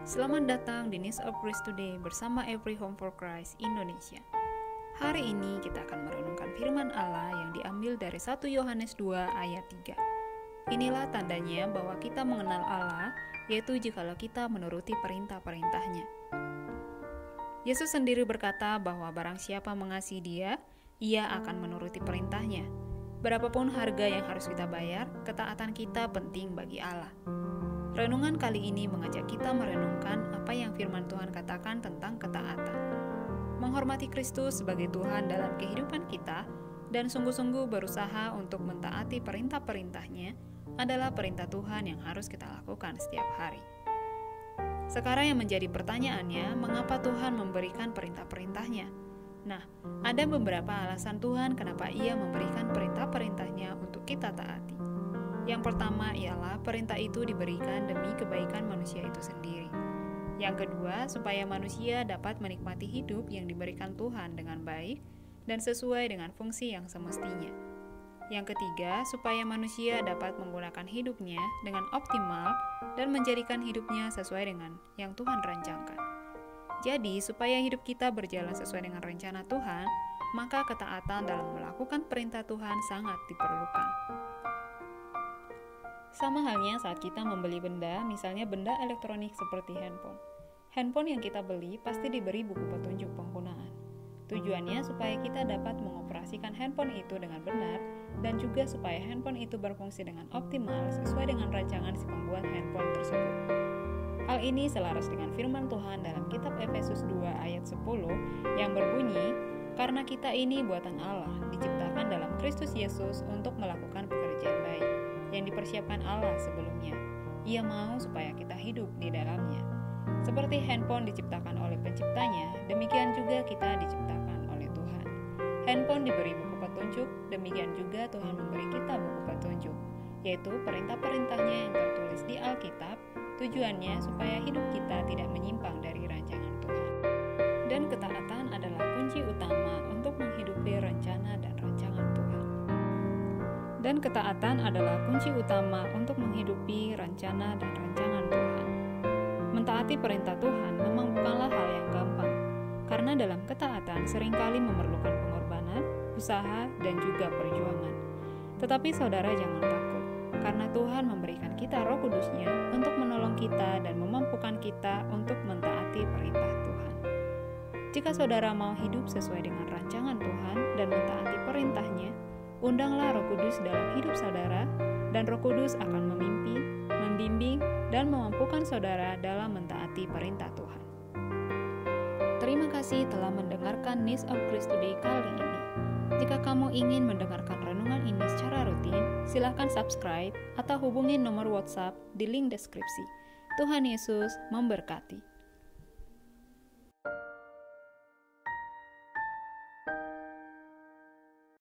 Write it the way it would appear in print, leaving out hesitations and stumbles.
Selamat datang di News of Grace Today bersama Every Home for Christ Indonesia. Hari ini kita akan merenungkan firman Allah yang diambil dari 1 Yohanes 2 ayat 3. Inilah tandanya bahwa kita mengenal Allah, yaitu jikalau kita menuruti perintah-perintahnya. Yesus sendiri berkata bahwa barang siapa mengasihi Dia, ia akan menuruti perintahnya. Berapapun harga yang harus kita bayar, ketaatan kita penting bagi Allah. Renungan kali ini mengajak kita merenungkan apa yang firman Tuhan katakan tentang ketaatan. Menghormati Kristus sebagai Tuhan dalam kehidupan kita dan sungguh-sungguh berusaha untuk mentaati perintah-perintahnya adalah perintah Tuhan yang harus kita lakukan setiap hari. Sekarang yang menjadi pertanyaannya, mengapa Tuhan memberikan perintah-perintahnya? Nah, ada beberapa alasan Tuhan kenapa Ia memberikan perintah-perintahnya untuk kita taati. Yang pertama ialah perintah itu diberikan demi kebaikan manusia itu sendiri. Yang kedua, supaya manusia dapat menikmati hidup yang diberikan Tuhan dengan baik dan sesuai dengan fungsi yang semestinya. Yang ketiga, supaya manusia dapat menggunakan hidupnya dengan optimal dan menjadikan hidupnya sesuai dengan yang Tuhan rancangkan. Jadi, supaya hidup kita berjalan sesuai dengan rencana Tuhan, maka ketaatan dalam melakukan perintah Tuhan sangat diperlukan. Sama halnya saat kita membeli benda, misalnya benda elektronik seperti handphone. Handphone yang kita beli pasti diberi buku petunjuk penggunaan. Tujuannya supaya kita dapat mengoperasikan handphone itu dengan benar dan juga supaya handphone itu berfungsi dengan optimal sesuai dengan rancangan si pembuat handphone tersebut. Hal ini selaras dengan firman Tuhan dalam kitab Efesus 2 ayat 10 yang berbunyi, "Karena kita ini buatan Allah, diciptakan dalam Kristus Yesus untuk melakukan pekerjaan baik yang dipersiapkan Allah sebelumnya. Ia mau supaya kita hidup di dalamnya." Seperti handphone diciptakan oleh penciptanya, demikian juga kita diciptakan oleh Tuhan. Handphone diberi buku petunjuk, demikian juga Tuhan memberi kita buku petunjuk, yaitu perintah-perintahnya yang tertulis di Alkitab, tujuannya supaya hidup kita tidak menyimpang dari rancangan Tuhan. Dan ketaatan adalah kunci utama untuk menghidupi rencana dan rancangan Tuhan. Mentaati perintah Tuhan memang bukanlah hal yang gampang, karena dalam ketaatan seringkali memerlukan pengorbanan, usaha, dan juga perjuangan. Tetapi saudara jangan takut, karena Tuhan memberikan kita Roh Kudus-Nya untuk menolong kita dan memampukan kita untuk mentaati perintah Tuhan. Jika saudara mau hidup sesuai dengan rancangan Tuhan dan mentaati perintahnya, undanglah Roh Kudus dalam hidup saudara, dan Roh Kudus akan memimpin, membimbing, dan memampukan saudara dalam mentaati perintah Tuhan. Terima kasih telah mendengarkan News of Grace Today kali ini. Jika kamu ingin mendengarkan renungan ini secara rutin, silakan subscribe atau hubungi nomor WhatsApp di link deskripsi. Tuhan Yesus memberkati.